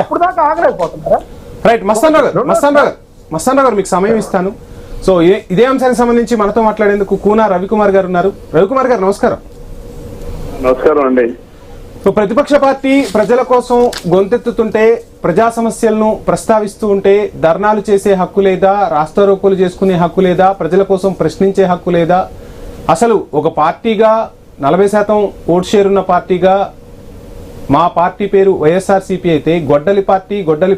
అప్పుడు దాకా ఆగలేకపోతున్నారా? రైట్. మస్తాన్ గారు మీకు సమయం ఇస్తాను. సో ఇదే అంశానికి సంబంధించి మనతో మాట్లాడేందుకు కూనా రవికుమార్ గారు ఉన్నారు. రవికుమార్ గారు నమస్కారం. నమస్కారం అండి. సో ప్రతిపక్ష పార్టీ ప్రజల కోసం గొంతెత్తుతుంటే, ప్రజా సమస్యలను ప్రస్తావిస్తూ ఉంటే ధర్నాలు చేసే హక్కు లేదా, రాస్తారోకోలు చేసుకునే హక్కు లేదా, ప్రజల కోసం ప్రశ్నించే హక్కు లేదా? అసలు ఒక పార్టీగా 40% ఓట్ షేర్ ఉన్న పార్టీగా మా పార్టీ పేరు వైఎస్ఆర్సీపీ అయితే గొడ్డలి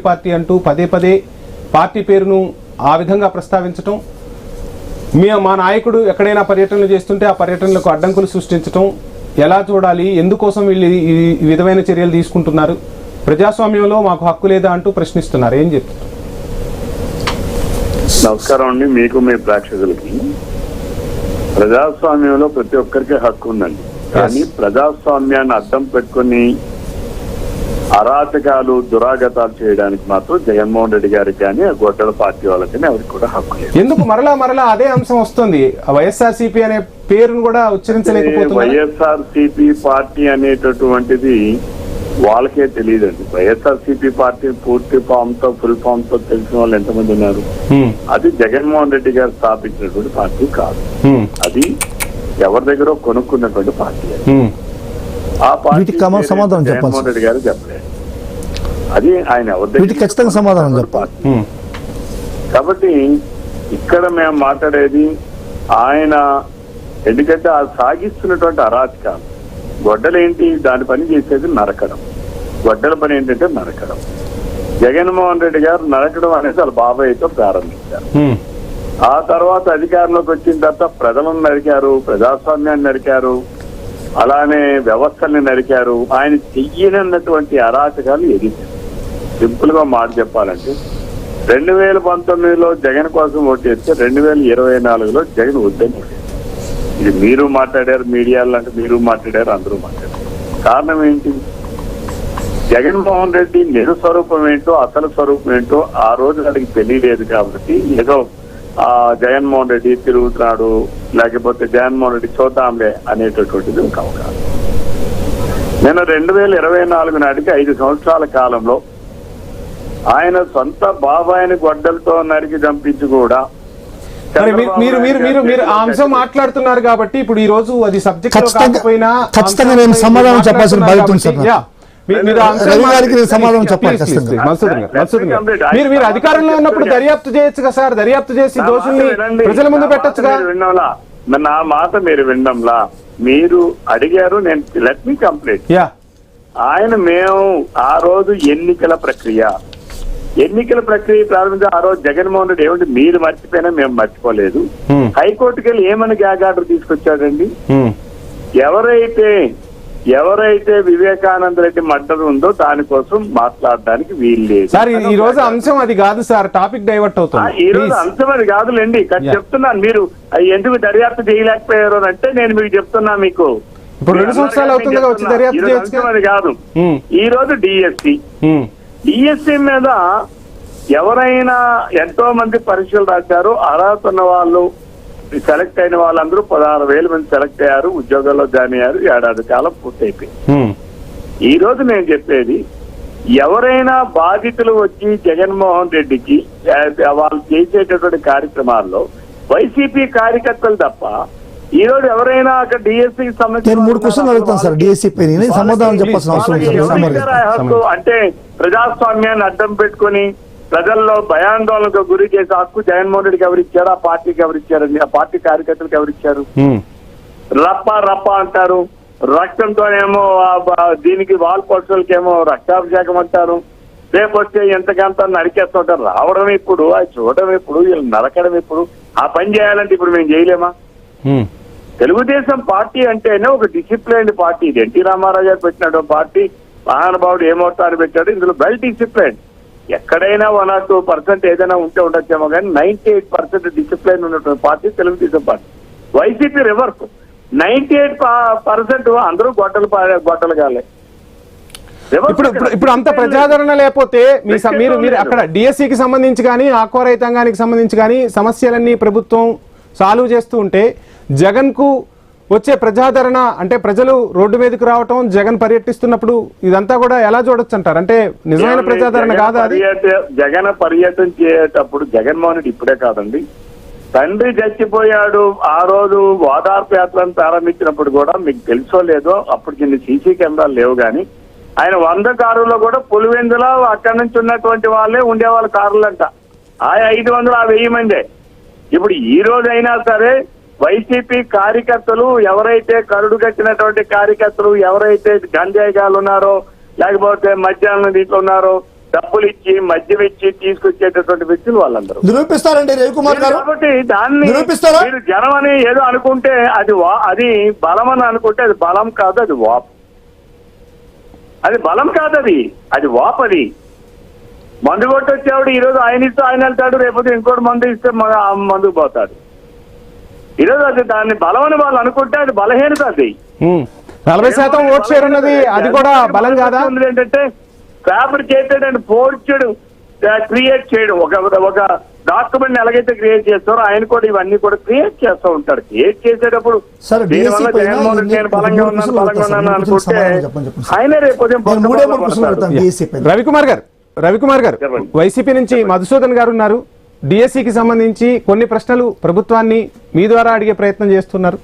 పార్టీ అంటూ పదే పదే పార్టీ పేరును ఆ విధంగా ప్రస్తావించటం, మా నాయకుడు ఎక్కడైనా పర్యటనలు చేస్తుంటే ఆ పర్యటనలకు అడ్డంకులు సృష్టించటం ఎలా చూడాలి? ఎందుకోసం వీళ్ళు ఈ విధమైన చర్యలు తీసుకుంటున్నారు? ప్రజాస్వామ్యంలో మాకు హక్కు లేదా అంటూ ప్రశ్నిస్తున్నారు. ఏం చెప్తున్నారు? నమస్కారం అండి మీకు, మీ ప్రేక్షకులకి. ప్రజాస్వామ్యంలో ప్రతి ఒక్కరికి హక్కు ఉందండి. కానీ ప్రజాస్వామ్యాన్ని అడ్డం పెట్టుకుని అరాచకాలు, దురాగతాలు చేయడానికి మాత్రం జగన్మోహన్ రెడ్డి గారికి కానీ గొడ్డల పార్టీ వాళ్ళకి కానీ ఎవరికి కూడా హక్కు లేదు. ఎందుకు మరలా అదే అంశం వస్తుంది? వైఎస్ఆర్సీపీ అనే పేరును కూడా ఉచ్చరించలేకపోతున్నారు. వైఎస్ఆర్సీపీ పార్టీ అనేటటువంటిది వాళ్ళకే తెలియదండి. వైఎస్ఆర్సీపీ పార్టీ పూర్తి ఫామ్ తో, ఫుల్ ఫామ్ తో తెలిసిన వాళ్ళు ఎంతమంది ఉన్నారు? అది జగన్మోహన్ రెడ్డి గారు స్థాపించినటువంటి పార్టీ కాదు. అది ఎవరి దగ్గర కొనుక్కున్నటువంటి పార్టీ. ఆ పార్టీ సమాధానం జగన్మోహన్ రెడ్డి గారు చెప్పలేదు. అది ఆయన ఎవరి దగ్గర ఖచ్చితంగా సమాధానం చెప్పాలి. కాబట్టి ఇక్కడ మేము మాట్లాడేది ఆయన, ఎందుకంటే ఆ సాగిస్తున్నటువంటి అరాచకాలు. గొడ్డలేంటి? దాని పని చేసేది నరకడం. గొడ్డల పని ఏంటంటే నరకడం. జగన్మోహన్ రెడ్డి గారు నరకడం అనేది వాళ్ళ బాబాయ్తో ప్రారంభించారు. ఆ తర్వాత అధికారంలోకి వచ్చిన తర్వాత ప్రజలను నరికారు, ప్రజాస్వామ్యాన్ని నరికారు, అలానే వ్యవస్థల్ని నరికారు. ఆయన చెయ్యనన్నటువంటి అరాచకాలు ఎదిగారు. సింపుల్ గా మాట చెప్పాలంటే 2019లో జగన్ కోసం ఓటు చేస్తే 2024లో జగన్ వద్దని. ఇది మీరు మాట్లాడారు, మీడియాలో అంటే మీరు మాట్లాడారు, అందరూ మాట్లాడారు. కారణం ఏంటి? జగన్మోహన్ రెడ్డి నిజ స్వరూపం ఏంటో, అసలు స్వరూపం ఏంటో ఆ రోజు వాడికి తెలియలేదు. కాబట్టి ఏదో జగన్మోహన్ రెడ్డి తిరుగుతున్నాడు, లేకపోతే జగన్మోహన్ రెడ్డి చూద్దాంలే అనేటటువంటిది ఒక అవకాశం. నేను 2024 నాటికి 5 సంవత్సరాల కాలంలో ఆయన సొంత బాబాయిని గొడ్డలతో నరికి చంపించి కూడా మీరు ఆ అంశం మాట్లాడుతున్నారు కాబట్టి ఇప్పుడు ఈ రోజు అది సబ్జెక్ట్ కాకపోయినా ఖచ్చితంగా నేను సమాధానం చెప్పాల్సిన బాధ్యత ఉంది సార్. సమాధానం చెప్పాలి. మీరు అధికారంలో ఉన్నప్పుడు దర్యాప్తు చేయొచ్చుగా సార్? దర్యాప్తు చేసి దోషుల్ని ప్రజల ముందు పెట్టొచ్చుగా? నా మాట మీరు వినడంలా. మీరు అడిగారు, నేను లెట్ మీ కంప్లీట్. ఆయన మేము ఆ రోజు ఎన్నికల ప్రక్రియ ప్రారంభించి ఆ రోజు జగన్మోహన్ రెడ్డి ఏమంటే మీరు మర్చిపోయినా మేము మర్చిపోలేదు. హైకోర్టుకి వెళ్ళి ఏమని గ్యాగ్ ఆర్డర్ తీసుకొచ్చాడండి? ఎవరైతే వివేకానంద రెడ్డి మర్డర్ ఉందో దానికోసం మాట్లాడడానికి వీలు లేదు. సార్ ఈ రోజు అంశం అది కాదు సార్, టాపిక్ డైవర్ట్ అవుతుంది. ఈ రోజు అంశం అది కాదులేండి. చెప్తున్నాను, మీరు ఎందుకు దర్యాప్తు చేయలేకపోయారు అంటే నేను మీకు చెప్తున్నా. మీకు ఇప్పుడు 2 సంవత్సరాలు అవుతుందిగా వచ్చి దర్యాప్తు చేయొచ్చు. అది కాదు. ఈ రోజు డిఎస్సి మీద ఎవరైనా ఎంతో మంది పరీక్షలు రాశారు. అర్హత ఉన్న వాళ్ళు, సెలెక్ట్ అయిన వాళ్ళందరూ 16,000 మంది సెలెక్ట్ అయ్యారు, ఉద్యోగాల్లో జాయిన్ అయ్యారు. 1 ఏడాది కాలం పూర్తయిపోయింది. ఈ రోజు నేను చెప్పేది, ఎవరైనా బాధితులు వచ్చి జగన్మోహన్ రెడ్డికి వాళ్ళు చేసేటటువంటి కార్యక్రమాల్లో వైసీపీ కార్యకర్తలు తప్ప ఈ రోజు ఎవరైనా అక్కడ డిఎస్సికి సంబంధించి 3 క్వశ్చన్లు అడుగుతాను సార్. డిఎస్సి పైన సమాధానం చెప్పాల్సిన అవసరం అంటే ప్రజాస్వామ్యాన్ని అడ్డం పెట్టుకుని ప్రజల్లో భయాందోళనకు గురి చేసే హక్కు జగన్మోహన్ రెడ్డికి ఎవరిచ్చారు? ఆ పార్టీకి ఎవరిచ్చారండి? ఆ పార్టీ కార్యకర్తలకు ఎవరిచ్చారు? రప్ప అంటారు. రక్తంతోనేమో దీనికి వాల్ పోస్టర్లకేమో రక్తాభిషేకం అంటారు. రేపు వచ్చే ఎంతకంత నరికేస్తుంటారు. రావడం ఎప్పుడు, అది చూడడం ఎప్పుడు, వీళ్ళు నరకడం ఎప్పుడు? ఆ పని చేయాలంటే ఇప్పుడు మేము చేయలేమా? తెలుగుదేశం పార్టీ అంటేనే ఒక డిసిప్లైన్డ్ పార్టీ. ఇది ఎన్టీ రామారావు గారు పెట్టినట్టు పార్టీ. మహానుభావుడు ఏమవుతారు పెట్టాడు. ఇందులో వెల్ డిసిప్లైన్. ఎక్కడైనా 1 or 2% ఏదైనా ఉంటే ఉండొచ్చేమో కానీ 98% డిసిప్లైన్ ఉన్నటువంటి party Telugu Desam party. YCP reverse. 98% అందరూ గొడ్డలు కాలే. ఇప్పుడు అంత ప్రజాదరణ లేకపోతే మీరు అక్కడ డిఎస్సికి సంబంధించి కానీ, ఆక్వా రైతాంగానికి సంబంధించి కానీ సమస్యలన్నీ ప్రభుత్వం సాల్వ్ చేస్తూ ఉంటే జగన్ కు వచ్చే ప్రజాదరణ అంటే ప్రజలు రోడ్డు మీదకి రావటం, జగన్ పర్యటిస్తున్నప్పుడు ఇదంతా కూడా ఎలా చూడొచ్చు అంటారు? అంటే నిజమైన ప్రజాదరణ కాదా అది? జగన్ పర్యటన చేసేటప్పుడు జగన్మోహన్ రెడ్డి ఇప్పుడే కాదండి, తండ్రి చచ్చిపోయాడు ఆ రోజు ఓదార్పు యాత్రను ప్రారంభించినప్పుడు కూడా మీకు తెలుసో లేదో అప్పటికి ఇన్ని సీసీ కెమెరాలు లేవు, కానీ ఆయన 100 కారుల్లో కూడా పులివెందుల అక్కడి నుంచి ఉన్నటువంటి వాళ్ళే ఉండేవాళ్ళ కారులంట. ఆ 500 ఆ 1000 మందే. ఇప్పుడు ఈ రోజైనా సరే వైసీపీ కార్యకర్తలు ఎవరైతే కరుడు కట్టినటువంటి కార్యకర్తలు ఎవరైతే గంజాయిగాలు ఉన్నారో లేకపోతే మద్యాలను దీంట్లో ఉన్నారో డబ్బులు ఇచ్చి మద్యం ఇచ్చి తీసుకొచ్చేటటువంటి వ్యక్తులు వాళ్ళందరూ నిరూపిస్తారండి రవికుమార్ గారు. కాబట్టి దాన్ని నిరూపిస్తారా? మీరు జనం అని ఏదో అనుకుంటే అది బలం అని అనుకుంటే అది బలం కాదు, అది వాప్. అది బలం కాదు, అది వాప్. అది మందు కొట్టి వచ్చేవాడు ఈ రోజు ఆయన ఇస్తే ఆయన వెళ్తాడు, రేపు ఇంకోటి మందు ఇస్తే మందుకు పోతాడు. ఈరోజు అది దాన్ని బలం అని వాళ్ళు అనుకుంటే అది బలహీనత. అది 40% ఓట్ షేర్ ఉన్నది, అది కూడా బలం కాదా? ఏంటంటే ఫ్యాబ్రికేటెడ్ అండ్ ఫోర్జ్డ్ క్రియేట్ చేయడం. ఒక డాక్యుమెంట్ ఎలాగైతే క్రియేట్ చేస్తారో ఆయన కూడా ఇవన్నీ కూడా క్రియేట్ చేస్తూ ఉంటాడు. క్రియేట్ చేసేటప్పుడు దీనివల్ల జగన్మోహన్ రెడ్డి నేను బలంగా ఉన్నాను అనుకుంటే ఆయనే రేపు రవికుమార్ గారు వైసీపీ నుంచి మధుసూదన్ గారు ఉన్నారు. డిఎస్సికి సంబంధించి కొన్ని ప్రశ్నలు ప్రభుత్వాన్ని మీ ద్వారా అడిగే ప్రయత్నం చేస్తున్నారు.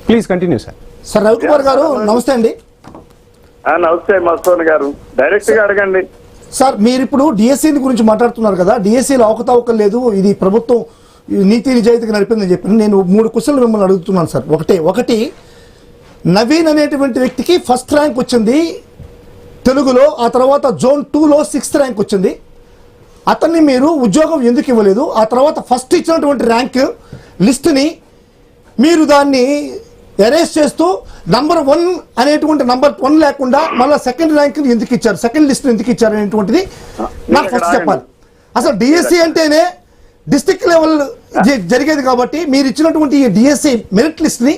Please continue sir. Sir Ravikumar గారు నమస్తే అండి. నమస్తే మధుసూదన్ గారు, డైరెక్ట్ గా అడగండి సార్. మీరు ఇప్పుడు డిఎస్సి గురించి మాట్లాడుతున్నారు కదా, డిఎస్సిలో అవకతవకలు లేదు, ఇది ప్రభుత్వం నీతి నిజాయితీగా నడిపిందని చెప్పి నేను 3 క్వశ్చన్లు మిమ్మల్ని అడుగుతున్నాను సార్. ఒకటి నవీన్ అనేటువంటి వ్యక్తికి ఫస్ట్ ర్యాంక్ వచ్చింది తెలుగులో, ఆ తర్వాత జోన్ 2లో 6th ర్యాంక్ వచ్చింది. అతన్ని మీరు ఉద్యోగం ఎందుకు ఇవ్వలేదు? ఆ తర్వాత ఫస్ట్ ఇచ్చినటువంటి ర్యాంక్ లిస్టుని మీరు దాన్ని ఎరేస్ చేస్తూ నంబర్ 1 అనేటువంటి నంబర్ 1 లేకుండా మళ్ళీ సెకండ్ ర్యాంక్ ఎందుకు ఇచ్చారు, సెకండ్ లిస్ట్ ఎందుకు ఇచ్చారు అనేటువంటిది నాకు ఫస్ట్ చెప్పాలి. అసలు డిఎస్సి అంటేనే డిస్ట్రిక్ట్ లెవెల్ జరిగేది కాబట్టి మీరు ఇచ్చినటువంటి ఈ డిఎస్సి మెరిట్ లిస్ట్ని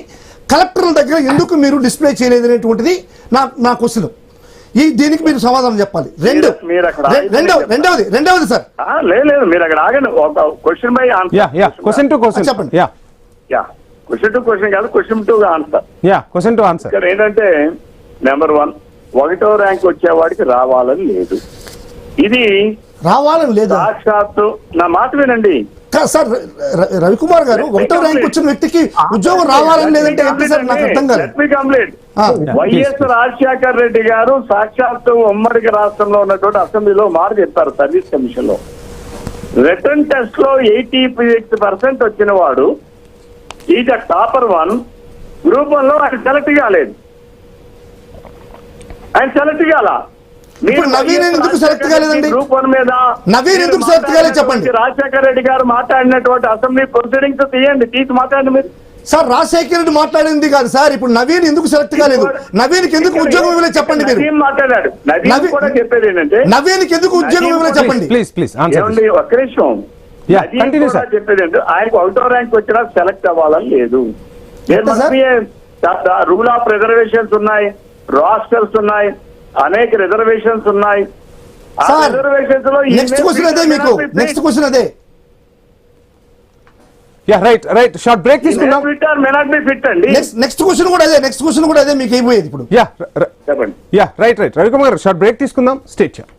కలెక్టర్ల దగ్గర ఎందుకు మీరు డిస్ప్లే చేయలేదు అనేటువంటిది నా క్వశ్చన్. దీనికి మీరు సమాధానం చెప్పాలి. రెండవది సార్, లేదు మీరు అక్కడ ఆగండి. ఒక క్వశ్చన్ బై ఆన్సర్ చెప్పండి. క్వశ్చన్ టు క్వశ్చన్ కాదు, క్వశ్చన్ టు ఆన్సర్. ఇక్కడ ఏంటంటే నెంబర్ 1 1వ ర్యాంక్ వచ్చేవాడికి రావాలని లేదు. ఇది రావాలని లేదు. సాక్షాత్తు నా మాట వినండి సార్. రవికుమార్ గారు 1వ ర్యాంక్ వచ్చిన వ్యక్తికి ఉద్యోగం రావాలని లేదంటే నాకు అర్థం కాదు. వైఎస్ రాజశేఖర్ రెడ్డి గారు సాక్షాత్తు ఉమ్మడి రాష్ట్రంలో ఉన్నటువంటి అసెంబ్లీలో మాట చెప్పారు. సర్వీస్ కమిషన్ లో రిటర్న్ టెస్ట్ లో 86% వచ్చిన వాడు ఈజ్ అ టాపర్ 1. గ్రూప్ 1 లో ఆయన సెలెక్ట్ కాలేదు. ఆయన సెలెక్ట్ కాల. నవీన్ ఎందుకు సెలెక్ట్ కాలేదండి? గ్రూప్ 1 మీద నవీన్ ఎందుకు సెలెక్ట్ కాలేదు చెప్పండి. రాజశేఖర్ రెడ్డి గారు మాట్లాడినటువంటి అసెంబ్లీ ప్రొసీడింగ్స్ తీసి మాట్లాడండి మీరు. సార్ రాజశేఖర్ రెడ్డి మాట్లాడింది కాదు సార్. ఇప్పుడు నవీన్ ఎందుకు సెలెక్ట్ కాలేదు? నవీన్కి ఎందుకు ఉద్యోగం ఇవ్వలేదు చెప్పండి మీరు. మాట్లాడాడు. నవీన్ కూడా చెప్పేది ఏంటంటే నవీన్కి ఎందుకు ఉద్యోగం ఇవ్వలేదు చెప్పండి. ఏమండి ఒక్క నిమిషం. చెప్పేది ఏంటంటే ఆయనకు 1వ ర్యాంక్ వచ్చినా సెలెక్ట్ అవ్వాలని లేదు. రూల్ ఆఫ్ రిజర్వేషన్స్ ఉన్నాయి, రాస్టర్స్ ఉన్నాయి, అనేక రిజర్వేషన్స్ ఉన్నాయి. ఆ రిజర్వేషన్స్ లో నెక్స్ట్ క్వశ్చన్ అదే మీకు. నెక్స్ట్ క్వశ్చన్ అదే. రైట్ షార్ట్ బ్రేక్ తీసుకుందాం. నెక్స్ట్ క్వశ్చన్ కూడా అదే మీకు అయిపోయేది ఇప్పుడు. రైట్ రవికుమార్ గారు షార్ట్ బ్రేక్ తీసుకుందాం. Stay tune.